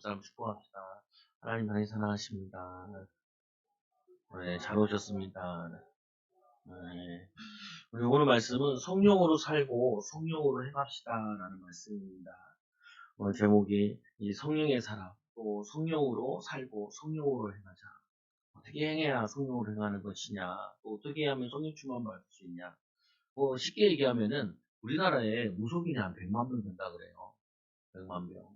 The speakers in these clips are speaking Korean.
사람 축복합시다. 하나님 많이 사랑하십니다. 네, 잘 오셨습니다. 네. 우리 오늘 말씀은 성령으로 살고 성령으로 행합시다라는 말씀입니다. 오늘 제목이 이 성령의 사람, 또 성령으로 살고 성령으로 행하자. 어떻게 행해야 성령으로 행하는 것이냐, 또 어떻게 하면 성령 충만 받을 수 있냐. 쉽게 얘기하면은 우리나라에 무속인이 한 100만 명 된다 그래요. 100만 명.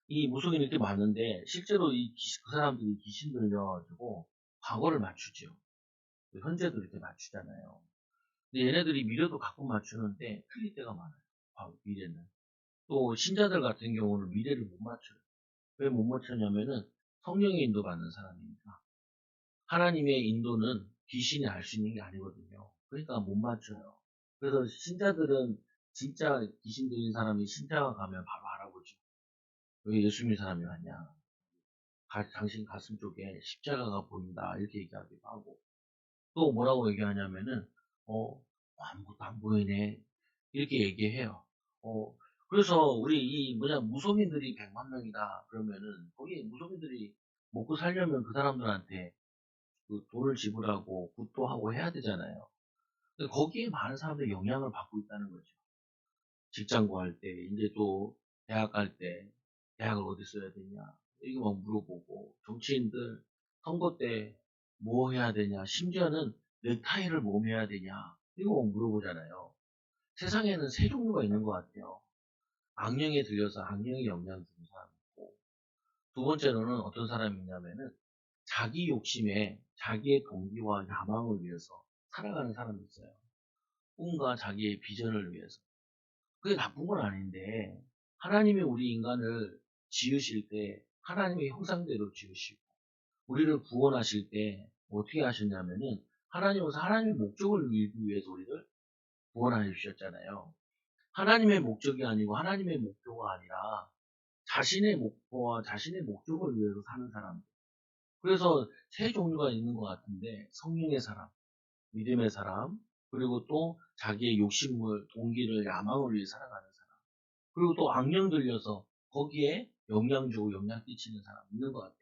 이 무속인이 이렇게 많은데 실제로 그 사람들이 귀신 들려가지고 과거를 맞추죠. 현재도 이렇게 맞추잖아요. 근데 얘네들이 미래도 가끔 맞추는데 틀릴 때가 많아요. 미래는. 또 신자들 같은 경우는 미래를 못 맞춰요. 왜 못 맞추냐면은 성령의 인도받는 사람이니까. 하나님의 인도는 귀신이 알 수 있는 게 아니거든요. 그러니까 못 맞춰요. 그래서 신자들은 진짜 귀신 들린 사람이 신자가 가면 바로 알아보죠. 왜 예수 믿는 사람이 왔냐. 당신 가슴 쪽에 십자가가 보인다. 이렇게 얘기하기도 하고. 또 뭐라고 얘기하냐면은, 아무것도 안 보이네. 이렇게 얘기해요. 어, 그래서 우리 무속인들이 100만 명이다. 그러면은, 거기 무속인들이 먹고 살려면 그 사람들한테 그 돈을 지불하고 굿도 하고 해야 되잖아요. 근데 거기에 많은 사람들이 영향을 받고 있다는 거죠. 직장 구할 때, 이제 또 대학 갈 때, 대학을 어디 써야 되냐, 이거 막 물어보고, 정치인들 선거 때 뭐 해야 되냐, 심지어는 넥타이를 뭐 매야 되냐, 이거 막 물어보잖아요. 세상에는 세 종류가 있는 것 같아요. 악령에 들려서 악령이 영향 주는 사람이 있고, 두 번째로는 어떤 사람이 있냐면은, 자기 욕심에 자기의 동기와 야망을 위해서 살아가는 사람이 있어요. 꿈과 자기의 비전을 위해서. 그게 나쁜 건 아닌데, 하나님이 우리 인간을 지으실 때, 하나님의 형상대로 지으시고, 우리를 구원하실 때, 어떻게 하셨냐면은, 하나님의 목적을 위해서 우리를 구원하여 주셨잖아요. 하나님의 목적이 아니고, 하나님의 목표가 아니라, 자신의 목표와 자신의 목적을 위해서 사는 사람. 그래서 세 종류가 있는 것 같은데, 성령의 사람, 믿음의 사람, 그리고 또 자기의 욕심을, 동기를, 야망을 위해 살아가는 사람. 그리고 또 악령 들려서 거기에 영향 주고 영향 끼치는 사람 있는 것 같아요.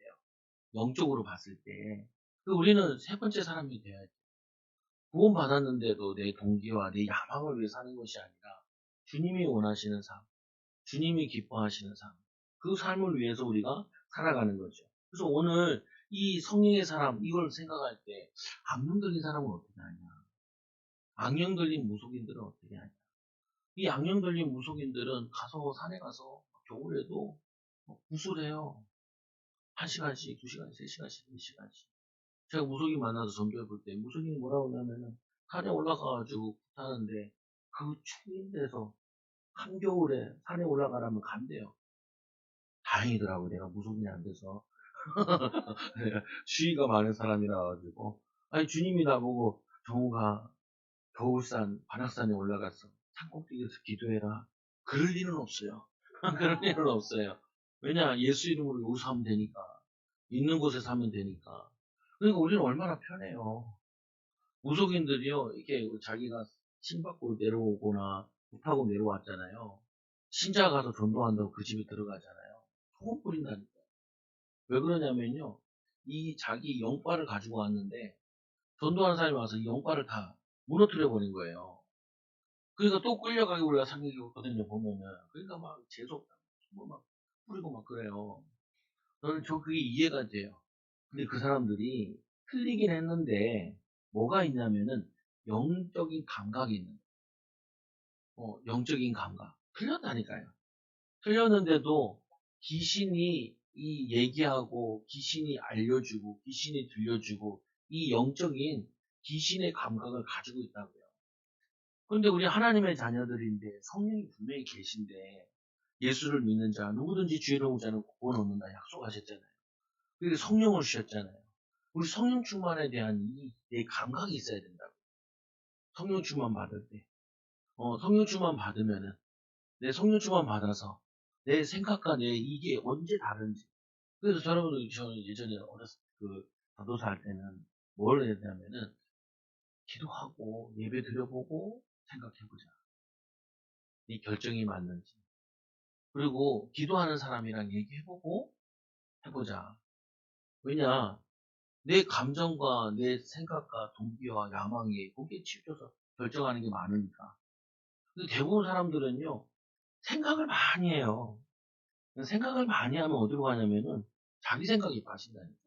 영적으로 봤을 때. 우리는 세 번째 사람이 돼야지. 구원 받았는데도 내 동기와 내 야망을 위해 사는 것이 아니라 주님이 원하시는 삶, 주님이 기뻐하시는 삶, 그 삶을 위해서 우리가 살아가는 거죠. 그래서 오늘 이 성령의 사람, 이걸 생각할 때 악령 들린 사람은 어떻게 하냐? 악령 들린 무속인들은 어떻게 하냐? 이 악령 들린 무속인들은 산에 가서 겨울에도 구슬해요. 1시간씩, 2시간씩, 3시간씩, 4시간씩. 제가 무속인 만나서 전도해 볼 때, 무속인이 뭐라고 하냐면은, 산에 올라가가지고 굿하는데, 그 추운 데서 한겨울에 산에 올라가라면 간대요. 다행이더라고, 내가 무속인이 안 돼서. 주의가 많은 사람이라 가지고. 아니, 주님이 나보고, 정우가 겨울산, 관악산에 올라가서 산꼭대기에서 기도해라. 그럴 일은 없어요. 그럴 일은 없어요. 왜냐, 예수 이름으로 여기서 하면 되니까. 있는 곳에서 하면 되니까. 그러니까 우리는 얼마나 편해요. 무속인들이요, 이렇게 자기가 신받고 내려오거나, 못하고 내려왔잖아요. 신자 가서 전도한다고 그 집에 들어가잖아요. 소금 뿌린다니까. 왜 그러냐면요, 이 자기 영과를 가지고 왔는데, 전도하는 사람이 와서 이 영과를 다 무너뜨려 버린 거예요. 그러니까 또 끌려가게 우리가 상기거든요, 보면은. 그러니까 막 재수없다. 뭐막 뿌리고 막 그래요. 저는 그게 이해가 돼요. 근데 그 사람들이 틀리긴 했는데, 뭐가 있냐면은, 영적인 감각이 있는 영적인 감각. 틀렸다니까요. 틀렸는데도, 귀신이 얘기하고, 귀신이 알려주고, 귀신이 들려주고, 이 영적인 귀신의 감각을 가지고 있다고요. 그런데 우리 하나님의 자녀들인데, 성령이 분명히 계신데, 예수를 믿는 자, 누구든지 주의 이름으로 자는 구원 얻는다 약속하셨잖아요. 그리고 성령을 주셨잖아요. 우리 성령 충만에 대한 내 감각이 있어야 된다고. 성령 충만 받을 때. 성령 충만 받으면은, 내 성령 충만 받아서, 내 생각과 내 이게 언제 다른지. 그래서 저는 예전에 전도사 할 때는 뭘 해야 되냐면은, 기도하고, 예배 드려보고, 생각해보자. 네 결정이 맞는지. 그리고, 기도하는 사람이랑 얘기해보고, 해보자. 왜냐, 내 감정과 내 생각과 동기와 야망이 거기에 치우쳐서 결정하는 게 많으니까. 근데 대부분 사람들은요, 생각을 많이 해요. 생각을 많이 하면 어디로 가냐면은 자기 생각에 빠진다니까요.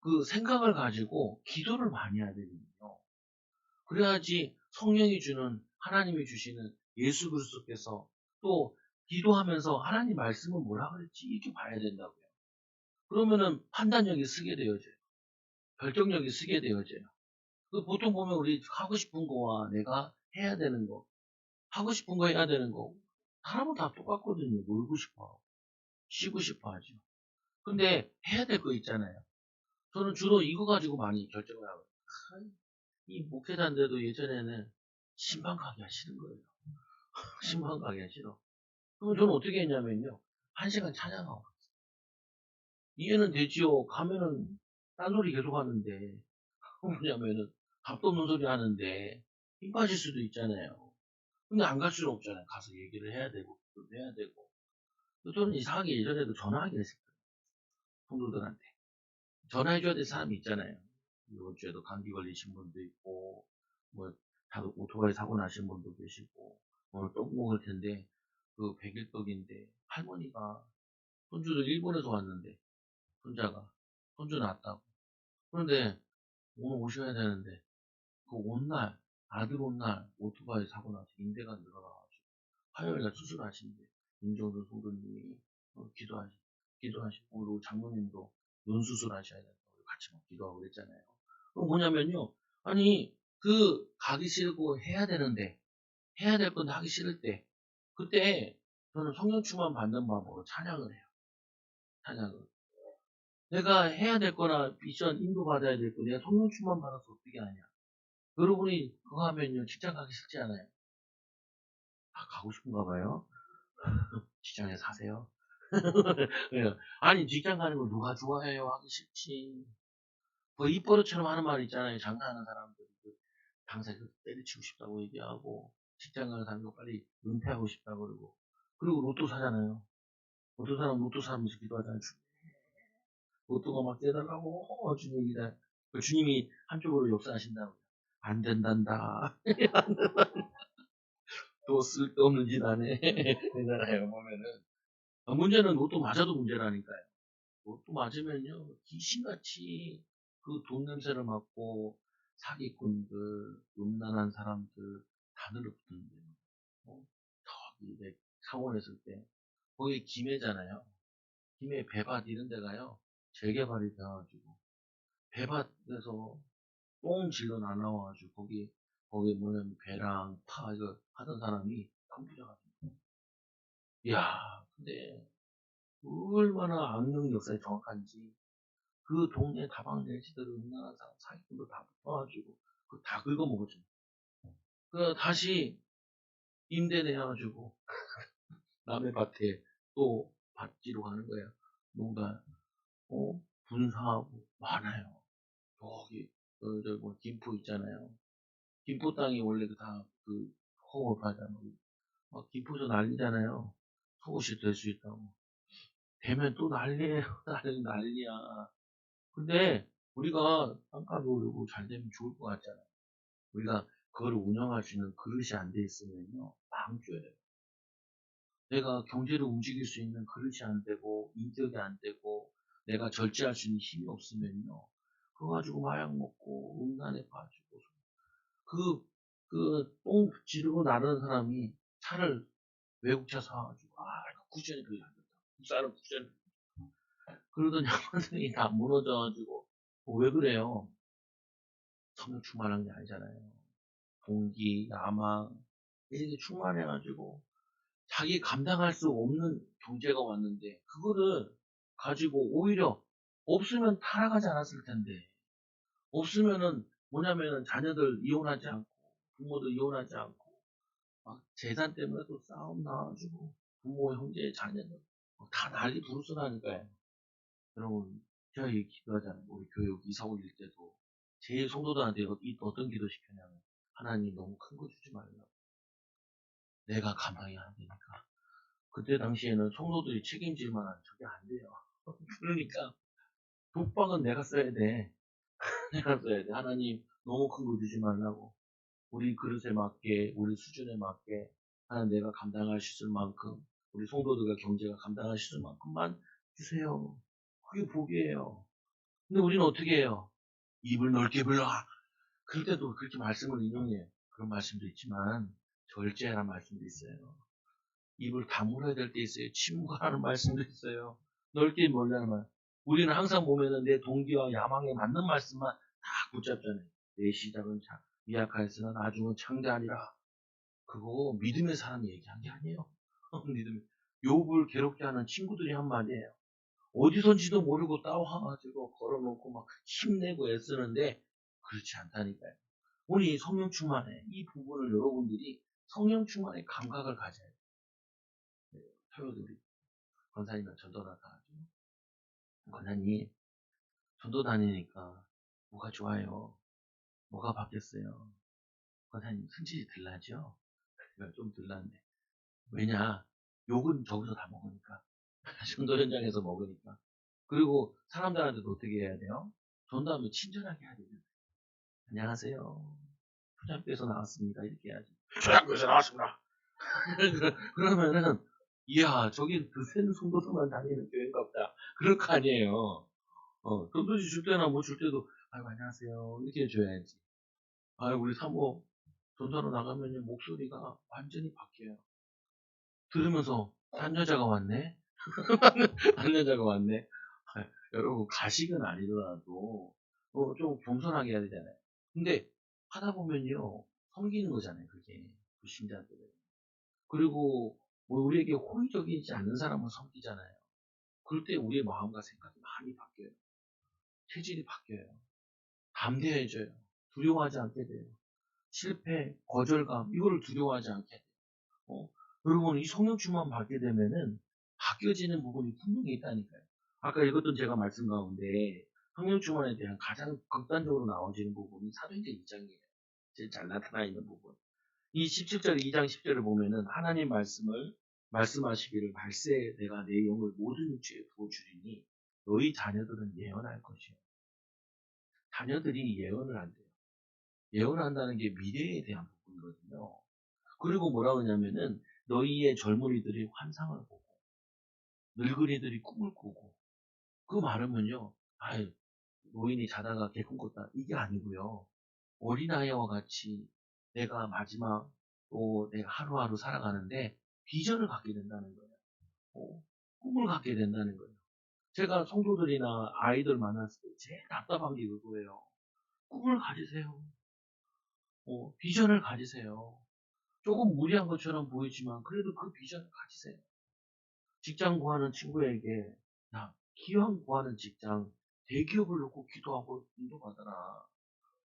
그 생각을 가지고 기도를 많이 해야 되거든요. 그래야지 성령이 주는 하나님이 주시는 예수 그리스도께서 또 기도하면서 하나님 말씀은 뭐라 그랬지 이렇게 봐야 된다고요. 그러면은 판단력이 쓰게 되어져요. 결정력이 쓰게 되어져요. 보통 보면 우리 하고 싶은 거와 내가 해야 되는 거, 하고 싶은 거 해야 되는 거, 사람은 다 똑같거든요. 놀고 싶어 하고, 쉬고 싶어 하죠. 근데 해야 될 거 있잖아요. 저는 주로 이거 가지고 많이 결정을 하거든요. 이 목회자인데도 예전에는 신방 가기가 싫은 거예요. 신방 가기가 싫어. 그럼 저는 어떻게 했냐면요. 1시간 찬양하고. 이해는 되지요. 가면은 딴소리 계속 하는데. 뭐냐면은 답도 없는 소리 하는데 힘 빠질 수도 있잖아요. 근데 안 갈 수는 없잖아요. 가서 얘기를 해야 되고, 또 해야 되고. 저는 이상하게 예전에도 전화하기를 했어요. 성도들한테. 전화해줘야 될 사람이 있잖아요. 이번 주에도 감기 걸리신 분도 있고, 뭐, 다들 오토바이 사고 나신 분도 계시고, 오늘 떡 먹을 텐데, 그 100일떡인데, 할머니가, 손주를 일본에서 왔는데, 손자가, 손주 낳았다고. 그런데, 오늘 오셔야 되는데, 그 온 날, 아들 온 날, 오토바이 사고 나서 인대가 늘어나가지고, 화요일날 수술하신대. 윤정수 성도님이 기도하시고, 그리고 장모님도 눈 수술하셔야 된다고 같이 막 기도하고 그랬잖아요. 그럼 뭐냐면요. 아니, 가기 싫고 해야 되는데, 해야 될 건데 하기 싫을 때, 그때 저는 성령 충만 받는 마음으로 찬양을 해요. 찬양을. 내가 해야 될 거나 미션 인도 받아야 될 거, 내가 성령 충만 받아서 어떻게 하냐. 여러분이 그거 하면요, 직장 가기 싫지 않아요? 아, 가고 싶은가 봐요. 직장에 사세요. 예. 아니, 직장 가는 걸 누가 좋아해요? 하기 싫지. 뭐, 입버릇처럼 하는 말 있잖아요. 장사하는 사람들. 당사 때려치고 싶다고 얘기하고, 직장 가는 사람도 빨리 은퇴하고 싶다고 그러고. 그리고 로또 사잖아요. 어떤 사람 로또 사면서 기도하잖아요. 로또가 막 떼달라고, 주님이다. 주님이 한쪽으로 역사하신다고. 안 된단다. 또 쓸데없는 짓 안 해. 그러잖아요, 보면은. 문제는 로또 맞아도 문제라니까요. 로또 맞으면요, 귀신같이 그 돈 냄새를 맡고 사기꾼들, 음란한 사람들 다 늘어붙는데요. 저기 내 창원 했을 때 거기 김해잖아요. 김해 배밭 이런 데가요. 재개발이 돼가지고 배밭에서 똥 질러 날라와가지고 거기 뭐냐면 배랑 파 이거 하던 사람이 깜부자가 된 거예요. 이야, 근데 얼마나 악령 역사에 정확한지 그 동네 다방 내지들 음란한 사람 사기꾼도 다 붙어가지고 그 다 긁어먹었죠. 그 다시 임대 내가지고 남의 밭에 또 밭지로 가는 거예요. 농가 분사하고 많아요. 저기 뭐 김포 있잖아요. 김포 땅이 원래 다그 허업하잖아요. 막 김포도 난리잖아요. 속옷이 될 수 있다고. 되면 또 난리예요. 난리야. 근데 우리가 땅값 오르고 잘 되면 좋을 것 같잖아요. 우리가 그걸 운영할 수 있는 그릇이 안 돼 있으면요, 망줘요. 내가 경제를 움직일 수 있는 그릇이 안 되고, 인격이 안 되고, 내가 절제할 수 있는 힘이 없으면요, 그거 가지고 마약 먹고, 음란에 빠지고, 똥 지르고 나르는 사람이 차를 외국차 사가지고, 쿠션이 그게 안 된다. 국산은 쿠션. 그러던 양반들이 다 무너져가지고, 왜 그래요? 성령 충만한 게 아니잖아요. 동기, 야망, 이게 충만해가지고, 자기 감당할 수 없는 경제가 왔는데, 그거를 가지고 오히려 없으면 타락하지 않았을 텐데, 없으면은 뭐냐면은 자녀들 이혼하지 않고, 부모도 이혼하지 않고, 막 재산 때문에 또 싸움 나가지고, 부모, 형제, 자녀들, 다 난리 부르스라니까요. 여러분, 제가 이 기도하잖아요. 우리 교육 이사 올릴 때도, 제일 성도들한테 어떤 기도 시켰냐면, 하나님 너무 큰 거 주지 말라고. 내가 감당이 안 되니까. 그때 당시에는 성도들이 책임질 만한 저게 안 돼요. 그러니까 독박은 내가 써야 돼. 내가 써야 돼. 하나님 너무 큰 거 주지 말라고. 우리 그릇에 맞게, 우리 수준에 맞게, 하나님 내가 감당할 수 있을 만큼, 우리 성도들과 경제가 감당할 수 있을 만큼만 주세요. 그게 복이에요. 근데 우리는 어떻게 해요? 입을 넓게 벌라. 그럴 때도 그렇게 말씀을 인용해요. 그런 말씀도 있지만 절제하라는 말씀도 있어요. 입을 다물어야 될 때 있어요. 침묵하라는 말씀도 있어요. 넓게 멀다는 말. 우리는 항상 보면은 내 동기와 야망에 맞는 말씀만 다 붙잡잖아요. 내 시작은 미약하였으나 나중은 창대하리라. 그거 믿음의 사람이 얘기한 게 아니에요. 믿음. 욥을 괴롭게 하는 친구들이 한 말이에요. 어디선지도 모르고 따와가지고 걸어놓고 막 힘내고 애쓰는데 그렇지 않다니까요. 우리 성령 충만에 이 부분을 여러분들이 성령 충만의 감각을 가져야 돼요. 토요일 우리 권사님과 전도 나가가지고 권사님 전도 다니니까 뭐가 좋아요? 뭐가 바뀌었어요? 권사님 승질이 들나죠? 좀 들났네. 왜냐? 욕은 저기서 다 먹으니까. 전도 현장에서 먹으니까. 그리고 사람들한테도 어떻게 해야 돼요? 전도하면 친절하게 해야 돼요. 안녕하세요. 초등학교에서 나왔습니다. 이렇게 해야지. 초등학교에서 나왔습니다. 그러면은 이야 저기 그 센 성도들만 다니는 교회인가 보다. 그럴 거 아니에요. 돈도지 줄 때나 뭐 줄 때도 아이고 안녕하세요 이렇게 해줘야지. 아이고 우리 사모 전도하러 나가면 목소리가 완전히 바뀌어요. 들으면서 한 여자가 왔네. 한 여자가 왔네. 여러분 가식은 아니더라도 좀 겸손하게 해야 되잖아요. 근데 하다 보면요 섬기는 거잖아요. 그게 불신자들은. 그리고 뭐 우리에게 호의적이지 않는 사람은 섬기잖아요. 그럴 때 우리의 마음과 생각이 많이 바뀌어요. 체질이 바뀌어요. 담대해져요. 두려워하지 않게 돼요. 실패, 거절감 이거를 두려워하지 않게 돼요. 여러분 이 성령충만 받게 되면은 바뀌어지는 부분이 분명히 있다니까요. 아까 읽었던 제가 말씀 가운데 성령충만에 대한 가장 극단적으로 나와지는 부분이 사도행전 2장이에요. 제일 잘 나타나 있는 부분. 이 17절 2장 10절을 보면은 하나님 말씀을 말씀하시기를 말세 내가 내 영을 모든 육체에 부어주리니 너희 자녀들은 예언할 것이요. 자녀들이 예언을 한대요. 예언을 한다는 게 미래에 대한 부분이거든요. 그리고 뭐라 그러냐면은 너희의 젊은이들이 환상을 보고 늙은이들이 꿈을 꾸고 그 말하면요. 아유 노인이 자다가 개꿈 꿨다 이게 아니고요. 어린아이와 같이 내가 마지막 또 내가 하루하루 살아가는데 비전을 갖게 된다는 거예요. 꿈을 갖게 된다는 거예요. 제가 성도들이나 아이들 만났을 때 제일 답답한 게 그거예요. 꿈을 가지세요. 비전을 가지세요. 조금 무리한 것처럼 보이지만 그래도 그 비전을 가지세요. 직장 구하는 친구에게 야 기왕 구하는 직장 대기업을 놓고 기도하고 인도받아라.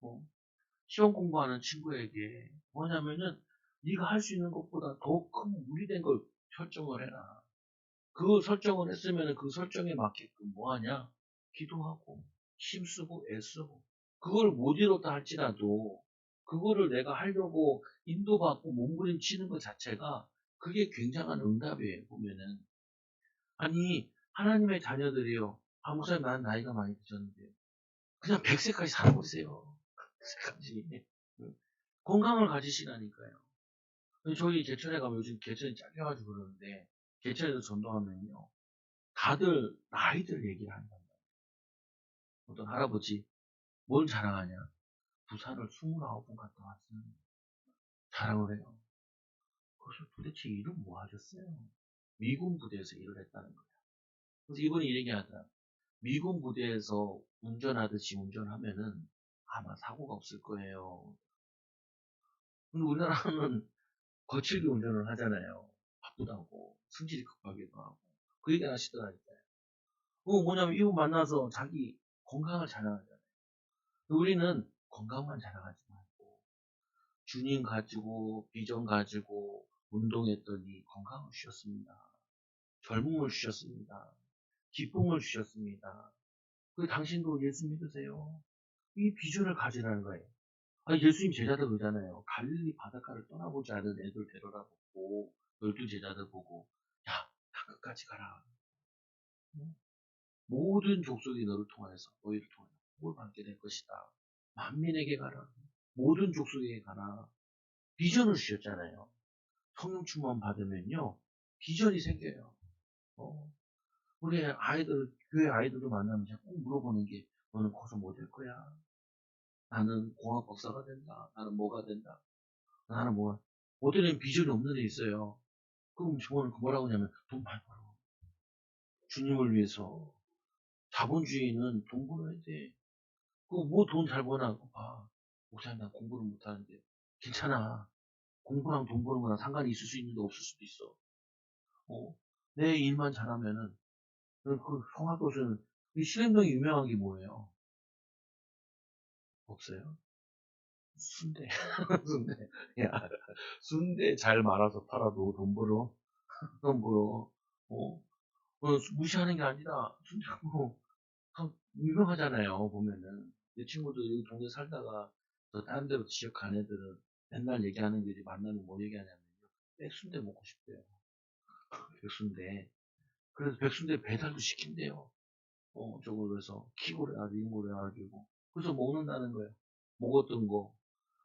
어? 시험 공부하는 친구에게 뭐냐면은 네가 할 수 있는 것보다 더 큰 무리된 걸 설정을 해라. 그 설정을 했으면 그 설정에 맞게끔 뭐하냐? 기도하고 힘쓰고 애쓰고 그걸 못 이뤘다 할지라도 그거를 내가 하려고 인도받고 몸부림치는 것 자체가 그게 굉장한 응답이에요. 보면은 아니 하나님의 자녀들이요. 목사님 난 나이가 많이 드셨는데요. 그냥 100세까지 살아보세요. 100세까지. 건강을 가지시라니까요. 저희 개천에 가면 요즘 개천이 잘려가지고 그러는데 개천에서 전도하면요. 다들 나이들 얘기를 한단 말이에요. 어떤 할아버지 뭘 자랑하냐. 부산을 29번 갔다 왔어요. 자랑을 해요. 그래서 도대체 일은 뭐 하셨어요? 미군 부대에서 일을 했다는 거예요. 그래서 이분이 이렇게 하더라. 미군 부대에서 운전하듯이 운전하면은 아마 사고가 없을 거예요. 근데 우리나라는 거칠게 운전을 하잖아요. 바쁘다고. 승질이 급하기도 하고. 그 얘기 하시더라니까요. 그거 뭐냐면 이분 만나서 자기 건강을 자랑하잖아요. 우리는 건강만 자랑하지 말고 주님 가지고 비전 가지고 운동했더니 건강을 주셨습니다. 젊음을 주셨습니다. 기쁨을 주셨습니다. 그 당신도 예수 믿으세요. 이 비전을 가지라는 거예요. 아니, 예수님 제자들 그러잖아요. 갈릴리 바닷가를 떠나보지 않은 애들 데려다 보고 12 제자들 보고 야, 다 끝까지 가라. 모든 족속이 너희를 통하여 복을 받게 될 것이다. 만민에게 가라. 모든 족속에게 가라. 비전을 주셨잖아요. 성령 충만 받으면요. 비전이 생겨요. 우리 아이들, 교회 아이들도 만나면 제가 꼭 물어보는 게, 너는 커서 뭐 될 거야? 나는 공학 박사가 된다. 나는 뭐가 된다. 나는 뭐가. 어디는 비전이 없는 애 있어요. 그럼 저는 뭐라고 하냐면, 돈 많이 벌어. 주님을 위해서. 자본주의는 돈 벌어야 돼. 뭐 돈 잘 버나? 봐. 목사님, 난 공부를 못하는데. 괜찮아. 공부랑 돈 버는 거랑 상관이 있을 수 있는데 없을 수도 있어. 내 일만 잘하면은, 그 성화도는, 이 신림동이 유명한 게 뭐예요? 없어요? 순대. 순대. 야, 순대 잘 말아서 팔아도 돈 벌어. 돈 벌어. 어, 무시하는 게 아니라, 순대 뭐, 유명하잖아요, 보면은. 내 친구들 여기 동네 살다가, 또 다른 데로 지역 간 애들은 맨날 얘기하는 게, 만나면 뭐 얘기하냐면요. 백순대 먹고 싶대요. 백순대. 그래서 백순대 배달도 시킨대요. 저거에서 킥으로 해가지고, 인고로 해가지고. 그래서 먹는다는 거예요. 먹었던 거.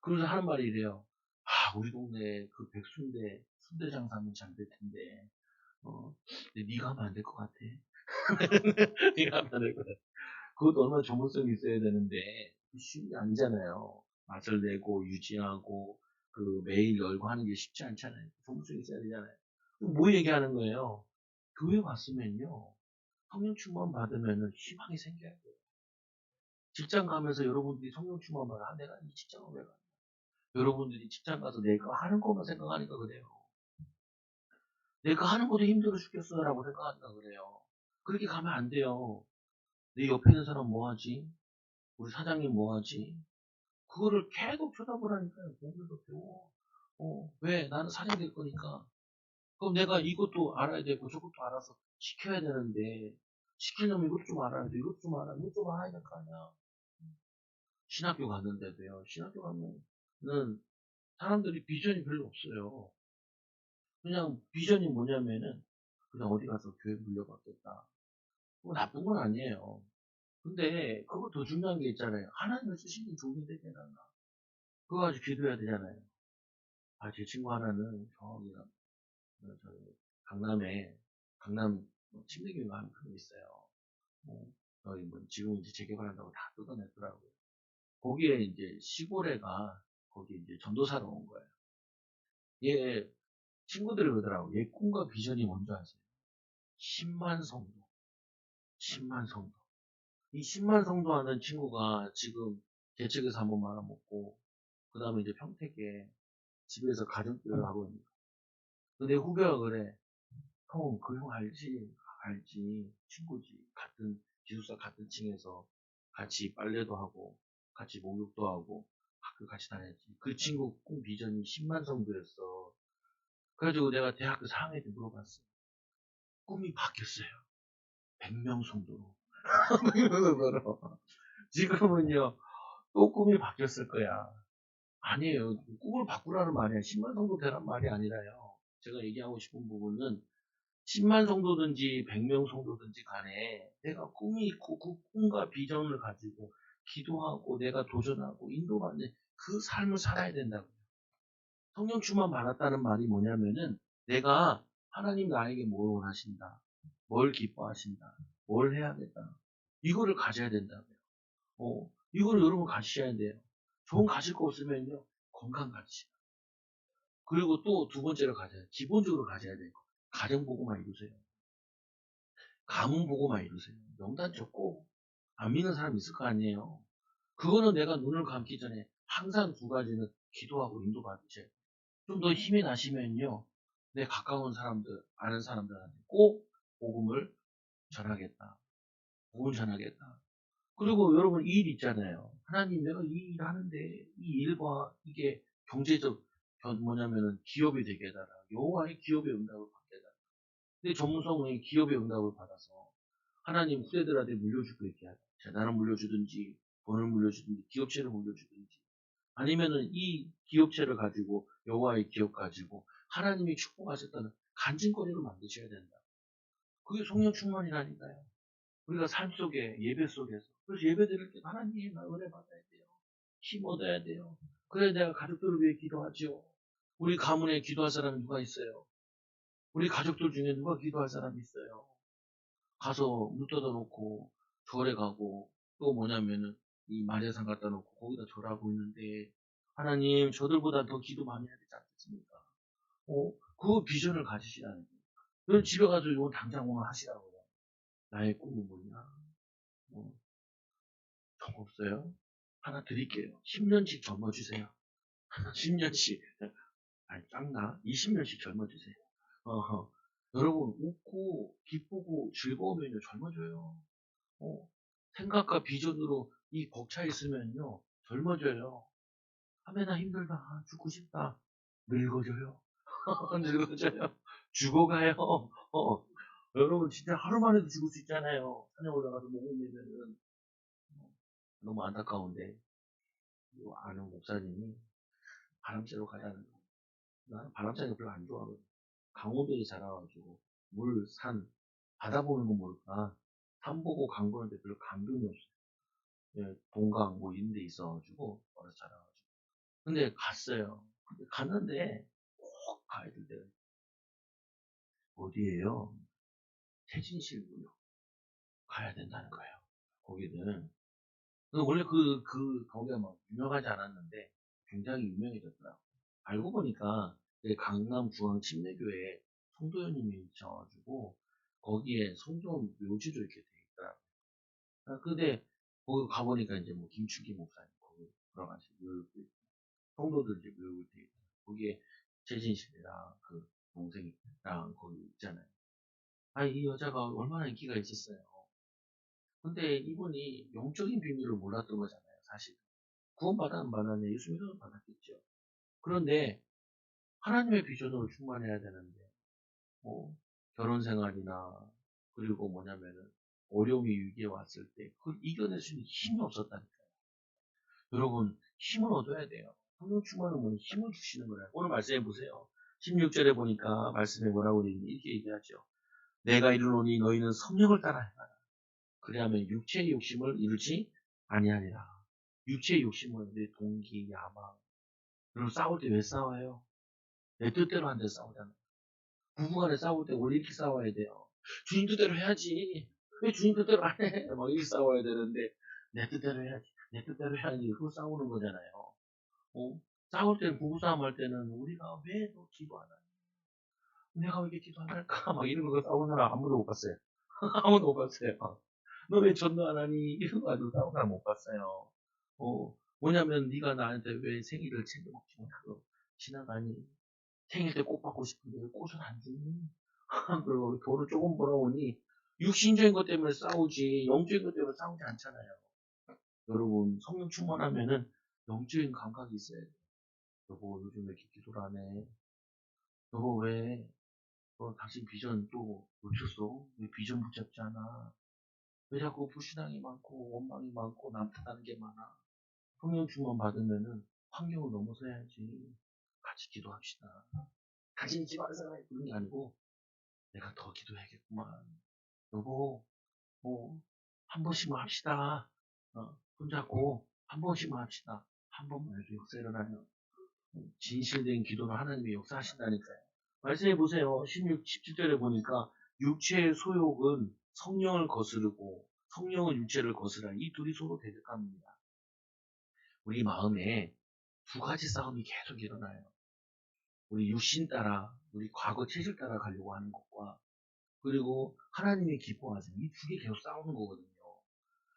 그래서 하는 말이 이래요. 아, 우리 동네 그 백순대, 순대 장사하면 잘 될 텐데, 근데 네가 하면 안 될 것 같아. 네가 하면 안 될 것 같아. 그것도 얼마나 전문성이 있어야 되는데, 쉬운 게 아니잖아요. 맛을 내고, 유지하고, 매일 열고 하는 게 쉽지 않잖아요. 전문성이 있어야 되잖아요. 뭐 얘기하는 거예요? 교회 왔으면요, 성령 충만 받으면은 희망이 생겨야 돼요. 직장 가면서 여러분들이 성령 충만 받아. 아, 내가 이 직장을 왜 가? 여러분들이 직장 가서 내가 하는 것만 생각하니까 그래요. 내가 하는 것도 힘들어 죽겠어라고 생각하니까 그래요. 그렇게 가면 안 돼요. 내 옆에 있는 사람 뭐 하지? 우리 사장님 뭐 하지? 그거를 계속 쳐다보라니까요. 공부도 배워. 왜? 나는 사장 될 거니까. 그럼 내가 이것도 알아야 되고 저것도 알아서 시켜야 되는데, 시키려면 이것도 좀 알아야 돼. 이것도 좀 알아야 돼. 이것도 좀 알아야 될 거 아니야. 신학교 갔는데도요. 신학교 가면은 사람들이 비전이 별로 없어요. 그냥 비전이 뭐냐면은 그냥 어디 가서 교회 물려받겠다. 뭐 나쁜 건 아니에요. 근데 그거 더 중요한 게 있잖아요. 하나님을 쓰시는 좋은데 되나. 그거 가지고 기도해야 되잖아요. 아, 제 친구 하나는 저기 강남 침대교회가 하는 그런 게 있어요. 저희 지금 이제 재개발한다고 다 뜯어냈더라고요. 거기에 이제 시골에가 거기 이제 전도사로 온 거예요. 얘 친구들이 그러더라고. 얘 꿈과 비전이 뭔지 아세요? 10만 성도. 10만 성도. 이 10만 성도 하는 친구가 지금 개척에서 한번 말아먹고, 그 다음에 이제 평택에 집에서 가정교회를 하고 있는 거야. 근데 후배가 그래. 형, 그 형 알지? 알지. 친구지. 기숙사 같은 층에서 같이 빨래도 하고, 같이 목욕도 하고, 학교 같이 다녔지. 그 친구 꿈 비전이 10만 성도였어. 그래가지고 내가 대학교 4학년 때 물어봤어. 꿈이 바뀌었어요. 100명 성도로. 100명 성도로. 지금은요, 또 꿈이 바뀌었을 거야. 아니에요. 꿈을 바꾸라는 말이 아니라 10만 성도 되란 말이 아니라요. 제가 얘기하고 싶은 부분은 10만 성도든지 100명 성도든지 간에 내가 꿈이 있고 그 꿈과 비전을 가지고 기도하고 내가 도전하고 인도받는 그 삶을 살아야 된다고요. 성령 충만 받았다는 말이 뭐냐면은 내가 하나님 나에게 뭘 원하신다. 뭘 기뻐하신다. 뭘 해야겠다. 이거를 가져야 된다고요. 이거를 여러분 가지셔야 돼요. 좋은 가질 거 없으면요. 건강 가지시. 그리고 또 두 번째로 기본적으로 가져야 될 거. 가정 보고만 이루세요. 가문 보고만 이루세요. 명단 적고 안 믿는 사람 있을 거 아니에요. 그거는 내가 눈을 감기 전에 항상 두 가지는 기도하고 인도받으셔야 돼요. 좀 더 힘이 나시면요. 내 가까운 사람들, 아는 사람들한테 꼭 복음을 전하겠다. 복음을 전하겠다. 그리고 여러분 이 일 있잖아요. 하나님 내가 이 일 하는데 이 일과 이게 경제적 뭐냐면은 기업이 되게 해달라. 여호와의 기업의 응답을 받게 해달라. 근데 전문성의 기업의 응답을 받아서 하나님 후대들한테 물려주고 있게 하다. 재단을 물려주든지 돈을 물려주든지 기업체를 물려주든지 아니면은 이 기업체를 가지고 여호와의 기업 가지고 하나님이 축복하셨다는 간증거리를 만드셔야 된다. 그게 성령 충만이라니까요. 우리가 삶 속에, 예배 속에서. 그래서 예배 드릴 때 하나님, 나 은혜 받아야 돼요. 힘 얻어야 돼요. 그래야 내가 가족들을 위해 기도하죠. 우리 가문에 기도할 사람이 누가 있어요? 우리 가족들 중에 누가 기도할 사람이 있어요? 가서 물 떠다 놓고 절에 가고 또 뭐냐면은 이 마리아상 갖다 놓고 거기다 절하고 있는데 하나님 저들보다 더 기도 많이 해야 되지 않겠습니까? 그 비전을 가지시라는 거예요. 그럼 집에 가서 이거 당장 오늘 하시라고요. 나의 꿈은 뭐냐? 뭐, 정 없어요? 하나 드릴게요. 10년씩 젊어주세요. 10년씩. 아니, 짱나? 20년씩 젊어주세요. 어허. 여러분, 웃고, 기쁘고, 즐거우면요, 젊어져요. 어, 생각과 비전으로 이 벅차 있으면요, 젊어져요. 하면나 힘들다, 죽고 싶다, 늙어져요. 늙어져요. 죽어가요. 여러분, 진짜 하루 만에도 죽을 수 있잖아요. 산에 올라가서 목을 매면은. 너무 안타까운데, 아는 목사님이 바람쐬러 가자는 거예요. 나는 바람쐬는 거 별로 안 좋아하거든. 강호도에 자라가지고, 물, 산, 바다 보는 건 모를까. 산 보고 강 보는데 별로 감동이 없어요. 예, 동강 뭐 이런 데 있어가지고 어려서 자라가지고 근데 갔어요. 근데 갔는데 꼭 가야 될 데가 어디예요? 태진실구요. 가야 된다는 거예요. 거기는 원래 거기가 막 유명하지 않았는데 굉장히 유명해졌더라고. 알고 보니까 강남 중앙 침례교회 성도님이셔가지고 거기에 성도 묘지로 이렇게 돼 있더라고요. 근데 거기 가보니까 이제 뭐 김충기 목사님 거기 돌아가신 묘역도 있고 성도들 이제 묘역을 돼 있고 거기에 최진실이랑 그 동생이랑 거기 있잖아요. 이 여자가 얼마나 인기가 있었어요. 근데 이분이 영적인 비밀을 몰랐던 거잖아요, 사실. 구원받아 안 받았냐? 예수 믿어서 받았겠죠. 그런데 하나님의 비전으로 충만해야 되는데, 결혼 생활이나, 그리고 뭐냐면은, 어려움이 위기에 왔을 때, 그걸 이겨낼 수 있는 힘이 없었다니까요. 여러분, 힘을 얻어야 돼요. 성령 충만은 뭐 힘을 주시는 거예요. 오늘 말씀해 보세요. 16절에 보니까 말씀에 뭐라고 되어 있니? 이렇게 얘기하죠. 내가 이르노니 너희는 성령을 따라 행하라. 그래야면 육체의 욕심을 이루지 아니하리라. 육체의 욕심은 내 동기, 야망. 그리고 싸울 때 왜 싸워요? 내 뜻대로 한 대 싸우잖아요. 부부간에 싸울 때 원래 이렇게 싸워야 돼요. 주님 뜻대로 해야지. 왜 주님 뜻대로 안 해? 막 이렇게 싸워야 되는데 내 뜻대로 해야지. 내 뜻대로 해야지. 그거 싸우는 거잖아요. 어? 싸울 때는 부부싸움 할 때는 우리가 왜 너 기도 안 하니? 내가 왜 이렇게 기도 안 할까? 막 이런 거 싸우는 사람 아무도 못 봤어요. 아무도 못 봤어요. 너 왜 전도 안 하니? 이런 거 가지고 싸우는 사람 못 봤어요. 뭐냐면 네가 나한테 왜 생일을 챙겨 먹지 못하고 지나가니? 생일 때 꽃 받고 싶은데 왜 꽃을 안 주니? 그리고 돈을 조금 벌어오니 육신적인 것 때문에 싸우지 영적인 것 때문에 싸우지 않잖아요. 여러분 성령 충만하면은 영적인 감각이 있어야 돼요. 여보 요즘 왜 이렇게 기도를 안 해? 여보 왜 당신 비전 또 놓쳤어? 왜 비전 붙잡지 않아? 왜 자꾸 불신앙이 많고 원망이 많고 남 탓하는 게 많아? 성령 충만 받으면은 환경을 넘어서야지. 같이 기도합시다. 당신이 기도하는 사람이 그런 게 아니고 내가 더 기도해야겠구만. 여보, 한 번씩만 합시다. 손잡고 한 번씩만 합시다. 한 번만 해도 역사 일어나요. 진실된 기도로 하나님이 역사하신다니까요. 말씀해 보세요. 16, 17절에 보니까 육체의 소욕은 성령을 거스르고 성령은 육체를 거스르라. 이 둘이 서로 대적합니다. 우리 마음에 두 가지 싸움이 계속 일어나요. 우리 육신 따라, 우리 과거 체질 따라 가려고 하는 것과 그리고 하나님이 기뻐하세요. 이 두 개 계속 싸우는 거거든요.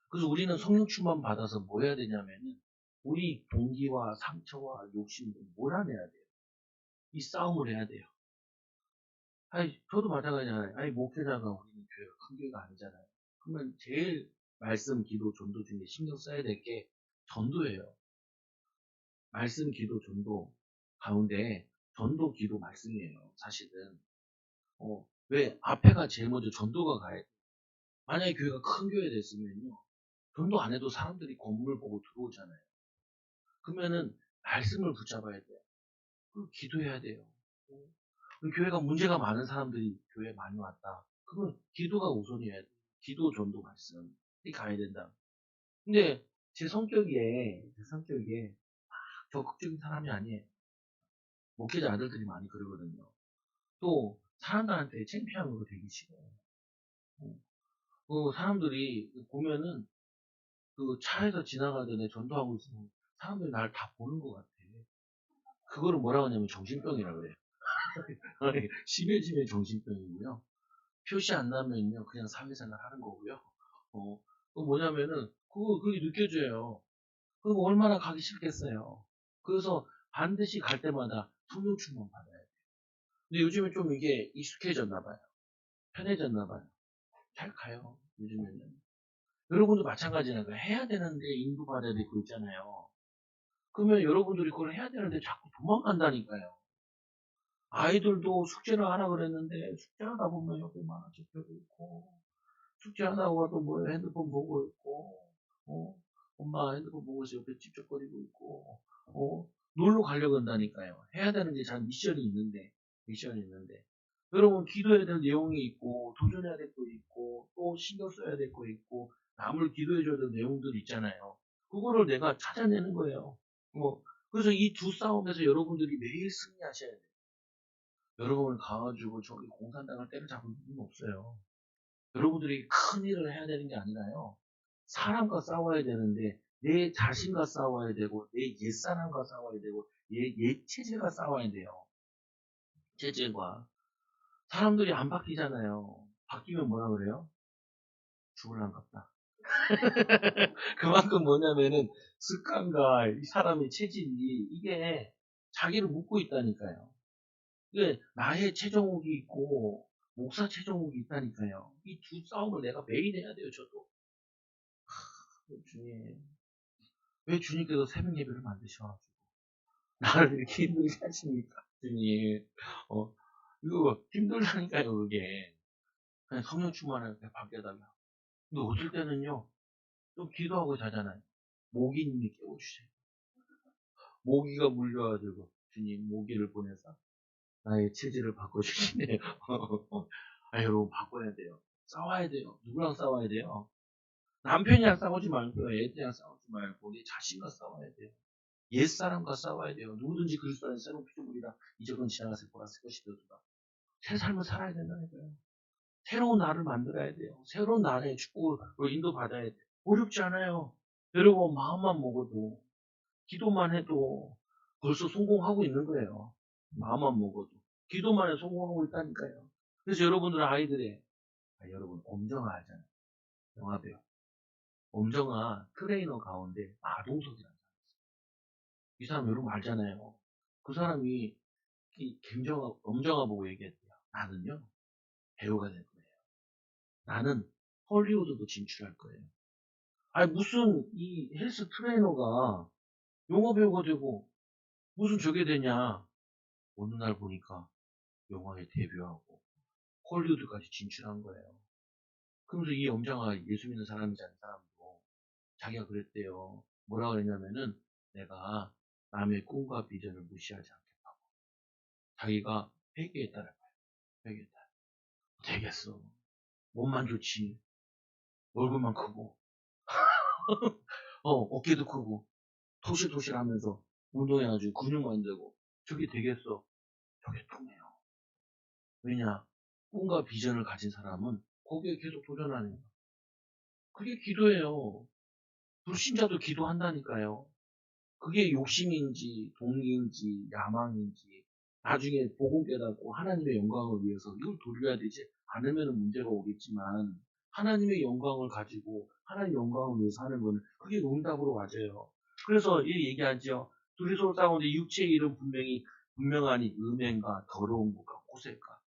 그래서 우리는 성령 충만 받아서 뭐 해야 되냐면은 우리 동기와 상처와 욕심을 몰아내야 돼요. 이 싸움을 해야 돼요. 저도 마찬가지잖아요. 목회자가 우리는 교회가 큰 교회가 아니잖아요. 그러면 제일 말씀, 기도, 전도 중에 신경 써야 될 게 전도예요. 말씀, 기도, 전도 가운데 전도, 기도, 말씀이에요. 사실은. 왜 앞에가 제일 먼저 전도가 가야 돼요. 만약에 교회가 큰 교회 됐으면요. 전도 안 해도 사람들이 건물 보고 들어오잖아요. 그러면은 말씀을 붙잡아야 돼요. 그리고 기도해야 돼요. 교회가 문제가 많은 사람들이 교회에 많이 왔다. 그러면 기도가 우선이어야 돼요. 기도, 전도, 말씀. 이 가야 된다. 근데 제 성격에 적극적인 사람이 아니에요. 목회자 아들들이 많이 그러거든요. 또 사람들한테 창피한 거 되게 싫어요. 어, 그 사람들이 보면은 그 차에서 지나가던 애 전도하고 있으면 사람들이 나를 다 보는 것 같아. 그거를 뭐라고 하냐면 정신병이라고 그래요. 아니, 심해지면 정신병이고요. 표시 안 나면요, 그냥 사회생활 하는 거고요. 어, 그 뭐냐면은, 그게 느껴져요. 그거 얼마나 가기 싫겠어요. 그래서 반드시 갈 때마다 성령 충만 받아야 돼요. 근데 요즘에 좀 이게 익숙해졌나 봐요. 편해졌나 봐요. 잘 가요, 요즘에는. 여러분도 마찬가지라는 거예요. 해야 되는데 인도받아야 되고 있잖아요. 그러면 여러분들이 그걸 해야 되는데 자꾸 도망간다니까요. 아이들도 숙제를 하라 그랬는데 숙제하다 보면 옆에 만화책도 있고 숙제하다고 와도 뭐 핸드폰 보고 있고 엄마 핸드폰 보고 있어 옆에 찝쩍거리고 있고 놀러 가려고 한다니까요. 해야 되는 게 잘 미션이 있는데 여러분 기도해야 될 내용이 있고 도전해야 될 거 있고 또 신경 써야 될 거 있고 남을 기도해줘야 될 내용들이 있잖아요. 그거를 내가 찾아내는 거예요. 뭐 그래서 이 두 싸움에서 여러분들이 매일 승리하셔야 돼요. 여러분을 가가지고 저기 공산당을 때려잡을 일은 없어요. 여러분들이 큰 일을 해야 되는 게 아니라요. 사람과 싸워야 되는데 내 자신과 싸워야 되고 내 옛사람과 싸워야 되고 옛 체제가 싸워야 돼요. 체제과. 사람들이 안 바뀌잖아요. 바뀌면 뭐라 그래요? 죽을란갑다. 그만큼 뭐냐면은 습관과 이 사람의 체질이 이게 자기를 묶고 있다니까요. 이게 나의 최종욱이 있고 목사 최종욱이 있다니까요. 이 두 싸움을 내가 매일 해야 돼요. 저도. 주님, 왜 주님께서 새벽 예배를 만드셔가지고 나를 이렇게 힘들게 하십니까? 주님, 어, 이거 힘들다니까요. 그게 그냥 성령 충만을 받게달라. 근데 어쩔 때는요, 좀 기도하고 자잖아요. 모기님이 깨워주세요. 모기가 물려가지고 주님 모기를 보내서 나의 체질을 바꿔주시네요. 아, 여러분 바꿔야 돼요. 싸워야 돼요. 누구랑 싸워야 돼요? 남편이랑 싸우지 말고요. 애들이랑 싸우지 말고 내 자신과 싸워야 돼요. 옛사람과 싸워야 돼요. 누구든지 그리스도 안에 새로운 피조물이라 이적은 지나가서 보라 새 것이 되었다. 새 삶을 살아야 된다니까요. 새로운 나를 만들어야 돼요. 새로운 나의 축복으로 인도받아야 돼요. 어렵지 않아요. 여러분 마음만 먹어도 기도만 해도 벌써 성공하고 있는 거예요. 마음만 먹어도 기도만 해도 성공하고 있다니까요. 그래서 여러분들 아이들의 여러분 엄정아 알잖아요. 영화배우 엄정아 트레이너 가운데 마동석이라는 사람. 이 사람 여러분 알잖아요. 그 사람이 이 엄정아 보고 얘기했대요. 나는요 배우가 될 거예요. 나는 헐리우드도 진출할 거예요. 아니 무슨 이 헬스 트레이너가 영화 배우가 되고 무슨 저게 되냐. 어느 날 보니까 영화에 데뷔하고 헐리우드까지 진출한 거예요. 그러면서 이 엄정아가 예수 믿는 사람이잖아요. 사람도 자기가 그랬대요. 뭐라 그랬냐면은 내가 남의 꿈과 비전을 무시하지 않겠다고. 자기가 회개했다는 거예요. 회개했다. 되겠어. 몸만 좋지. 얼굴만 크고 어깨도 크고 토실토실 하면서 운동해가지고 근육 만들고 저게 되겠어. 저게 통해요. 왜냐? 꿈과 비전을 가진 사람은 거기에 계속 도전하는 거야. 그게 기도예요. 불신자도 기도한다니까요. 그게 욕심인지 동의인지 야망인지 나중에 복음 깨닫고 하나님의 영광을 위해서 이걸 돌려야 되지 않으면 문제가 오겠지만 하나님의 영광을 가지고 하나님의 영광을 위해서 하는 거는 그게 응답으로 맞아요. 그래서 이 얘기하죠. 둘이 서로 싸우는데 육체의 일은 분명하니 음행과 더러운 것과 호색과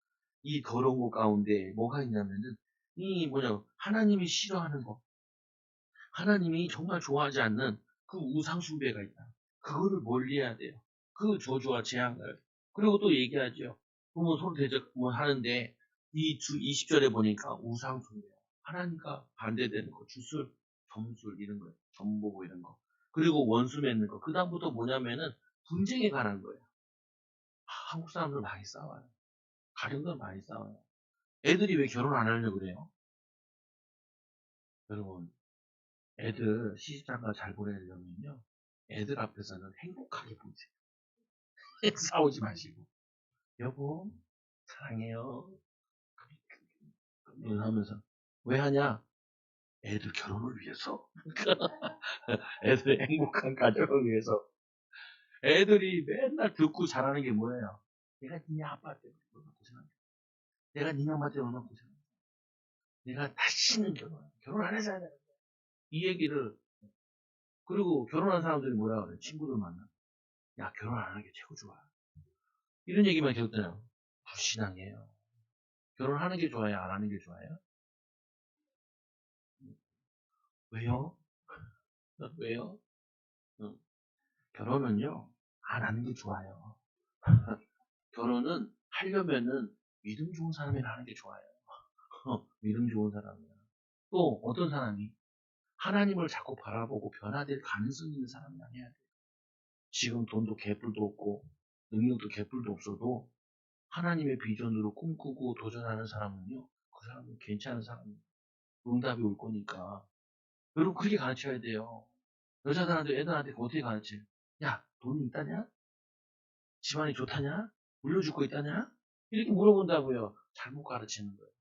이 더러운 것 가운데 뭐가 있냐면은 이 뭐냐 하나님이 싫어하는 거 하나님이 정말 좋아하지 않는 그 우상 숭배가 있다. 그거를 멀리해야 돼요. 그 저주와 재앙을. 그리고 또 얘기하죠. 그러면 서로 대적 하는데 이 20절에 보니까 우상 숭배. 하나님과 반대되는 거, 주술, 점술 이런 거, 점보고 이런 거. 그리고 원수 맺는 거. 그 다음부터 뭐냐면은 분쟁에 관한 거예요. 한국 사람들 많이 싸워요. 가정들 많이 싸워요. 애들이 왜 결혼 안 하려고 그래요? 여러분, 애들 시집장가 잘 보내려면요, 애들 앞에서는 행복하게 보세요. 싸우지 마시고, 여보, 사랑해요. 하면서, 왜 하냐? 애들 결혼을 위해서. 애들의 행복한 가정을 위해서. 애들이 맨날 듣고 잘하는 게 뭐예요? 내가 니네 아빠 때문에 얼마나 고생한다. 내가 니네 엄마 때문에 얼마나 고생한다. 내가 다시는 결혼 안 해서 이 얘기를, 그리고 결혼한 사람들이 뭐라 그래? 친구들 만나. 야, 결혼 안 하는 게 최고 좋아. 이런 얘기만 계속 들어요. 불신앙이에요. 결혼하는 게 좋아요? 안 하는 게 좋아요? 왜요? 왜요? 응. 결혼은요, 안 하는 게 좋아요. 결혼은 하려면은 믿음 좋은 사람이랑 하는 게 좋아요. 믿음 좋은 사람이야. 또 어떤 사람이 하나님을 자꾸 바라보고 변화될 가능성 있는 사람이랑 해야 돼요. 지금 돈도 개뿔도 없고 능력도 개뿔도 없어도 하나님의 비전으로 꿈꾸고 도전하는 사람은요, 그 사람은 괜찮은 사람이에요. 응답이 올 거니까. 여러분, 그렇게 가르쳐야 돼요. 여자들한테, 애들한테 어떻게 가르쳐요? 야, 돈이 있다냐? 집안이 좋다냐? 물려줄 거 있다냐? 이렇게 물어본다고요. 잘못 가르치는 거예요.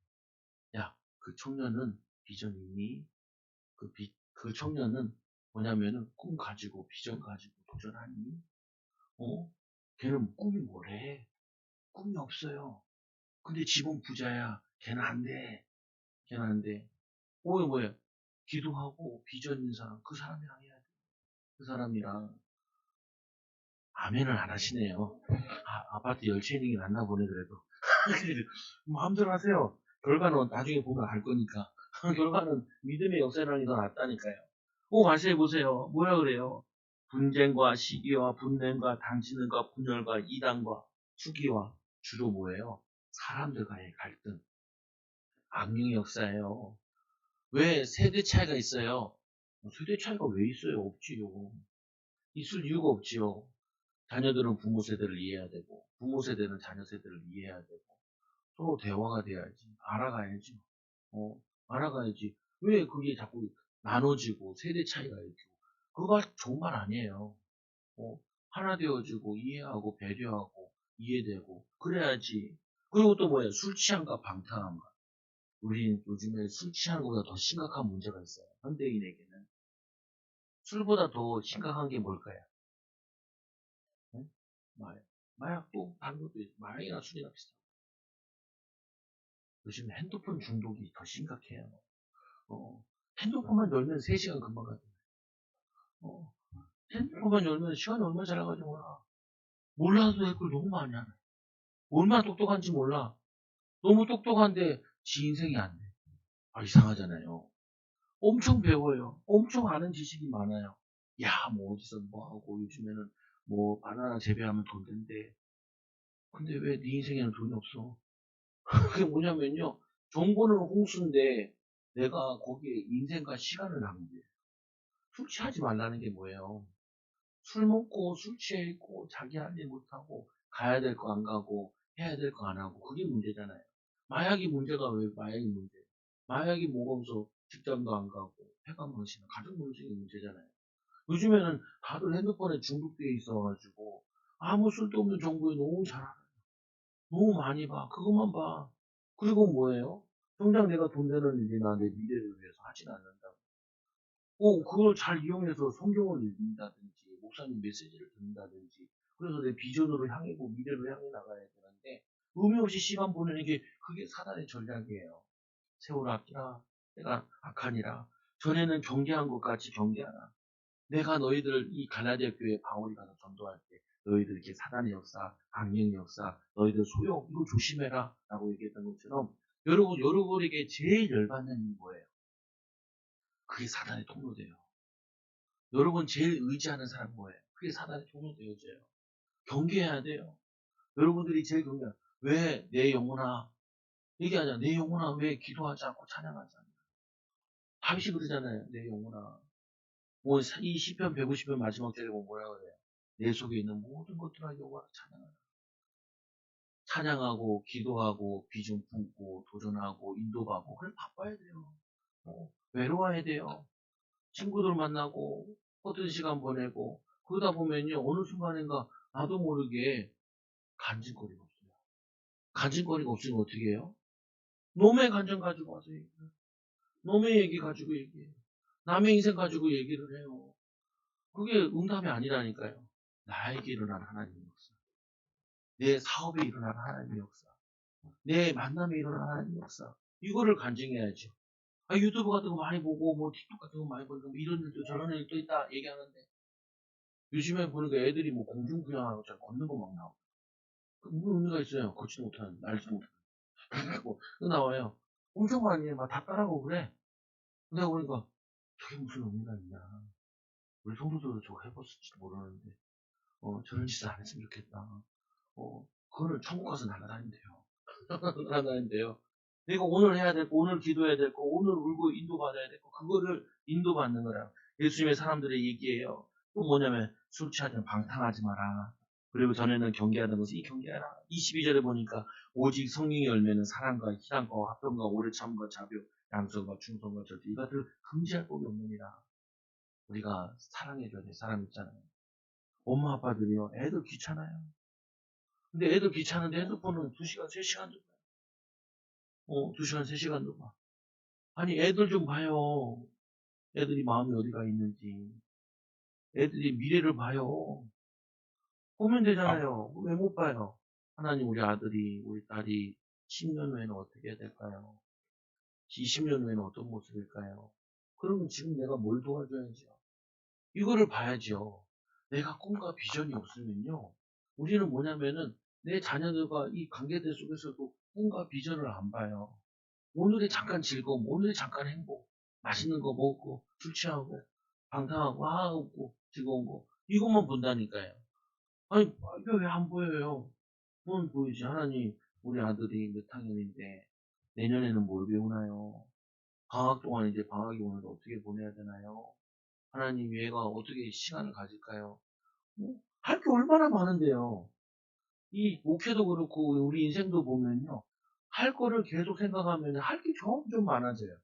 야, 그 청년은 비전이 있니? 그 청년은 뭐냐면은 꿈 가지고 비전 가지고 도전하니? 어? 걔는 꿈이 뭐래? 꿈이 없어요. 근데 집은 부자야. 걔는 안 돼. 걔는 안 돼. 뭐야? 기도하고 비전 있는 사람, 그 사람이랑 해야 돼. 그 사람이랑. 아멘을 안 하시네요. 아파트 열채닝이 났나 보네, 그래도. 마음대로 하세요. 결과는 나중에 보면 알 거니까. 결과는 믿음의 역사랑이 더 낫다니까요. 꼭 말씀해 보세요. 뭐라 그래요? 분쟁과 시기와 분냄과 당치는과 분열과 이단과 수기와 주로 뭐예요? 사람들과의 갈등. 악령의 역사예요. 왜 세대 차이가 있어요? 세대 차이가 왜 있어요? 없지요. 있을 이유가 없지요. 자녀들은 부모 세대를 이해해야 되고, 부모 세대는 자녀 세대를 이해해야 되고, 서로 대화가 돼야지. 알아가야지. 어, 알아가야지. 왜 그게 자꾸 나눠지고 세대 차이가 있고. 그거 좋은 말 아니에요. 어, 하나 되어지고, 이해하고, 배려하고, 이해되고, 그래야지. 그리고 또 뭐예요? 술 취함과 방탕함과. 우리 요즘에 술 취하는 것보다 더 심각한 문제가 있어요. 현대인에게는. 술보다 더 심각한 게 뭘까요? 응? 마약. 마약도 다른 것도 있어. 마약이나 술이나 비슷해. 요즘 핸드폰 중독이 더 심각해요. 어, 핸드폰만 열면 3시간 금방 가요. 어, 핸드폰만 열면 시간이 얼마나 잘 가는지 몰라. 몰라서 댓글 너무 많이 하네. 얼마나 똑똑한지 몰라. 너무 똑똑한데 지 인생이 안 돼. 아, 이상하잖아요. 엄청 배워요. 엄청 아는 지식이 많아요. 야, 뭐 어디서 뭐 하고 요즘에는 뭐 바나나 재배하면 돈 된대. 근데 왜 네 인생에는 돈이 없어? 그게 뭐냐면요. 정보는 홍수인데 내가 거기에 인생과 시간을 낭비해. 술 취하지 말라는 게 뭐예요? 술 먹고 술 취해 있고 자기 할 일 못하고 가야 될 거 안 가고 해야 될 거 안 하고 그게 문제잖아요. 마약이 문제가 왜 마약이 문제예요? 마약이 먹으면서 직장도 안 가고 해가 망치면 가족 문제가 문제잖아요. 요즘에는 다들 핸드폰에 중독되어 있어가지고 아무 쓸도 없는 정보에 너무 잘 알아요. 너무 많이 봐. 그것만 봐. 그리고 뭐예요? 정작 내가 돈 되는 일이나 내 미래를 위해서 하진 않는다고. 그걸 잘 이용해서 성경을 읽는다든지, 목사님 메시지를 듣는다든지, 그래서 내 비전으로 향하고 미래로 향해 나가야 되는데, 의미 없이 시간 보내는 게 그게 사단의 전략이에요. 세월 아끼라, 내가 악하니라. 전에는 경계한 것 같이 경계하라. 내가 너희들 이 갈라디아 교회 바울이 가서 전도할 때 너희들 이렇게 사단의 역사, 악령의 역사, 너희들 소용 이거 조심해라 라고 얘기했던 것처럼 여러분에게 제일 열받는 게 뭐예요? 그게 사단의 통로돼요. 여러분 제일 의지하는 사람 뭐예요? 그게 사단의 통로되어져요. 경계해야 돼요. 여러분들이 제일 경계. 왜 내 영혼아 얘기하자. 내 영혼아 왜 기도하지 않고 찬양하지 않냐? 다윗이 그러잖아요. 내 영혼아. 이 시편 150편 마지막 절에 보면 뭐라 그래요? 내 속에 있는 모든 것들아 여호와를 찬양하라. 찬양하고 기도하고 비전 품고 도전하고 인도받고 그래 바빠야 돼요. 외로워야 돼요. 친구들 만나고 허튼 시간 보내고 그러다 보면요 어느 순간인가 나도 모르게 간질거리가 없어요. 간질거리가 없으면 어떻게 해요? 놈의 감정 가지고 와서 얘기해요. 놈의 얘기 가지고 얘기해요. 남의 인생 가지고 얘기를 해요. 그게 응답이 아니라니까요. 나에게 일어난 하나님의 역사. 내 사업에 일어난 하나님의 역사. 내 만남에 일어난 하나님의 역사. 이거를 간증해야죠. 유튜브 같은 거 많이 보고, 뭐, 틱톡 같은 거 많이 보고, 뭐 이런 일도 저런 일도 있다 얘기하는데, 요즘에 보니까 애들이 뭐 공중부양하고 잘 걷는 거 막 나오고. 무슨 의미가 있어요. 걷지도 못하는, 날지도 못하는. 그거 나와요. 엄청 많이 해. 막 다 따라하고 그래. 내가 보니까, 저게 무슨 의미가 있냐. 우리 성도들도 저거 해봤을지도 모르는데, 저런 짓을 안 했으면 좋겠다. 그거를 천국 가서 날아다닌대요. 날아다닌대요. 내가 오늘 해야 될 거, 오늘 기도해야 될 거, 오늘 울고 인도받아야 될 거, 그거를 인도받는 거야. 예수님의 사람들의 얘기예요. 또 뭐냐면, 술 취하지 방탕하지 마라. 그리고 전에는 경계하던 것을 이 경계하라. 22절에 보니까, 오직 성령의 열매는 사랑과 희랑과 화평과 오래 참과 자비, 양성과 충성과 절대 이것들을 금지할 법이 없느니라. 우리가 사랑해줘야 될 사람 있잖아요. 엄마 아빠들이요. 애들 귀찮아요. 근데 애들 귀찮은데 핸드폰은 2시간, 3시간도 봐. 2시간, 3시간도 봐. 아니, 애들 좀 봐요. 애들이 마음이 어디가 있는지. 애들이 미래를 봐요. 보면 되잖아요. 왜 못 봐요? 하나님, 우리 아들이, 우리 딸이 10년 후에는 어떻게 해야 될까요? 20년 후에는 어떤 모습일까요? 그러면 지금 내가 뭘 도와줘야죠? 이거를 봐야죠. 내가 꿈과 비전이 없으면요. 우리는 뭐냐면은 내 자녀들과 이 관계들 속에서도 꿈과 비전을 안 봐요. 오늘의 잠깐 즐거움, 오늘의 잠깐 행복, 맛있는 거 먹고, 술 취하고, 방탕하고, 웃고, 즐거운 거, 이것만 본다니까요. 아니, 이게 왜 안 보여요? 뭘 보이지? 하나님, 우리 아들이 몇 학년인데, 내년에는 뭘 배우나요? 방학 동안 이제 방학이 오는데 어떻게 보내야 되나요? 하나님, 얘가 어떻게 시간을 가질까요? 할 게 얼마나 많은데요. 이 목회도 그렇고, 우리 인생도 보면요. 할 거를 계속 생각하면 할 게 점점 많아져요.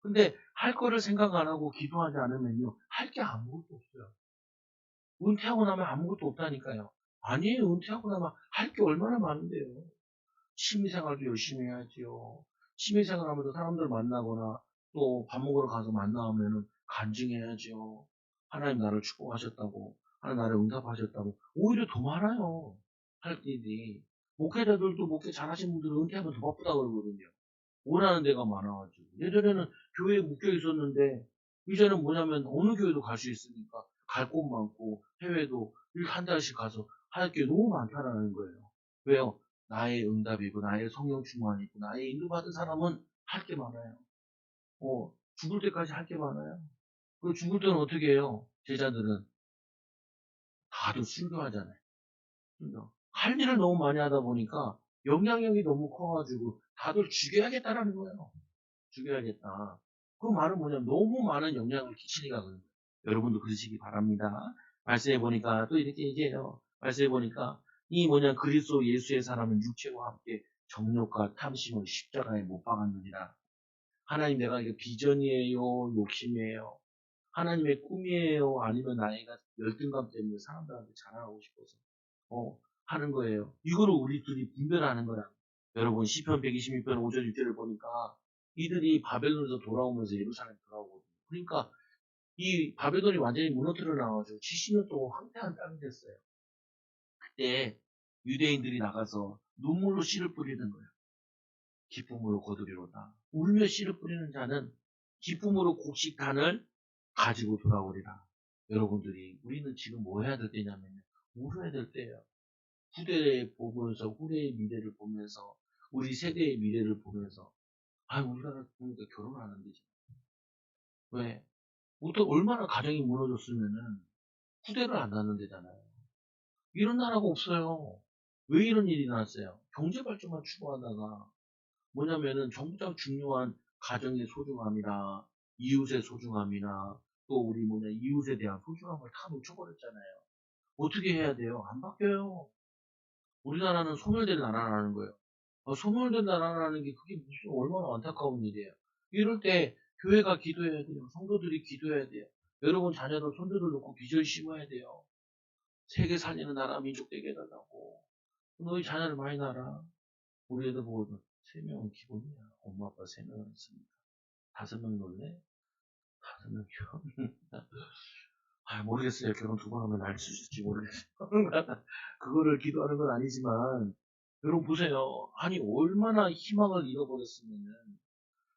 근데 할 거를 생각 안 하고 기도하지 않으면요. 할 게 아무것도 없어요. 은퇴하고 나면 아무것도 없다니까요. 아니에요. 은퇴하고 나면 할 게 얼마나 많은데요. 취미생활도 열심히 해야지요. 취미생활 하면서 사람들 만나거나 또 밥 먹으러 가서 만나면은 간증해야지요. 하나님 나를 축복하셨다고. 하나님 나를 응답하셨다고. 오히려 더 많아요. 할 일이. 목회자들도 목회 잘하신 분들은 은퇴하면 더 바쁘다 그러거든요. 원하는 데가 많아가지고. 예전에는 교회에 묶여 있었는데, 이제는 뭐냐면 어느 교회도 갈 수 있으니까 갈 곳 많고, 해외도 한 달씩 가서 할 게 너무 많다라는 거예요. 왜요? 나의 응답이고, 나의 성령 충만이고, 나의 인도받은 사람은 할 게 많아요. 죽을 때까지 할 게 많아요. 그 죽을 때는 어떻게 해요? 제자들은 다들 순교하잖아요. 할 일을 너무 많이 하다 보니까 영향력이 너무 커가지고 다들 죽여야겠다라는 거예요. 죽여야겠다. 그 말은 뭐냐면 너무 많은 영향을 끼치니까 그런 거예요. 여러분도 그러시기 바랍니다. 말씀해 보니까 또 이렇게 얘기해요. 말씀해 보니까 이 뭐냐 그리스도 예수의 사람은 육체와 함께 정욕과 탐심을 십자가에 못 박았느니라. 하나님 내가 이게 비전이에요, 욕심이에요, 하나님의 꿈이에요, 아니면 나이가 열등감 때문에 사람들한테 자랑하고 싶어서 하는 거예요. 이거를 우리 둘이 분별하는 거야. 여러분 시편 126편 5절 6절을 보니까 이들이 바벨론에서 돌아오면서 예루살렘 돌아오거든요. 그러니까 이 바벨론이 완전히 무너뜨려 나와가지고 70년 동안 황폐한 땅이 됐어요. 그때 유대인들이 나가서 눈물로 씨를 뿌리는 거예요. 기쁨으로 거두리로다. 울며 씨를 뿌리는 자는 기쁨으로 곡식단을 가지고 돌아오리라. 여러분들이 우리는 지금 뭐 해야 될 때냐면요. 울어야 될 때예요. 후대에 보면서 후대의 미래를 보면서 우리 세대의 미래를 보면서 우리나라 보니까 결혼을 안 한대지. 왜? 얼마나 가정이 무너졌으면은 후대를 안 낳는 데잖아요. 이런 나라가 없어요. 왜 이런 일이 났어요? 경제 발전만 추구하다가 뭐냐면은 정작 중요한 가정의 소중함이나 이웃의 소중함이나 또 우리 이웃에 대한 소중함을 다 놓쳐버렸잖아요. 어떻게 해야 돼요? 안 바뀌어요. 우리나라는 소멸된 나라라는 거예요. 소멸된 나라라는 게 그게 무슨 얼마나 안타까운 일이에요. 이럴 때 교회가 기도해야 돼요. 성도들이 기도해야 돼요. 여러분 자녀들, 손주들 놓고 비전 심어야 돼요. 세계 살리는 나라 민족 되게 해달라고. 너희 자녀를 많이 낳아라. 우리 애들 보고 3명은 기본이야. 엄마 아빠 3명은 있습니다. 5명 놀래? 5명 결혼. 모르겠어요. 결혼 2번 하면 날 수 있을지 모르겠어요. 그거를 기도하는 건 아니지만, 여러분 보세요. 아니, 얼마나 희망을 잃어버렸으면은,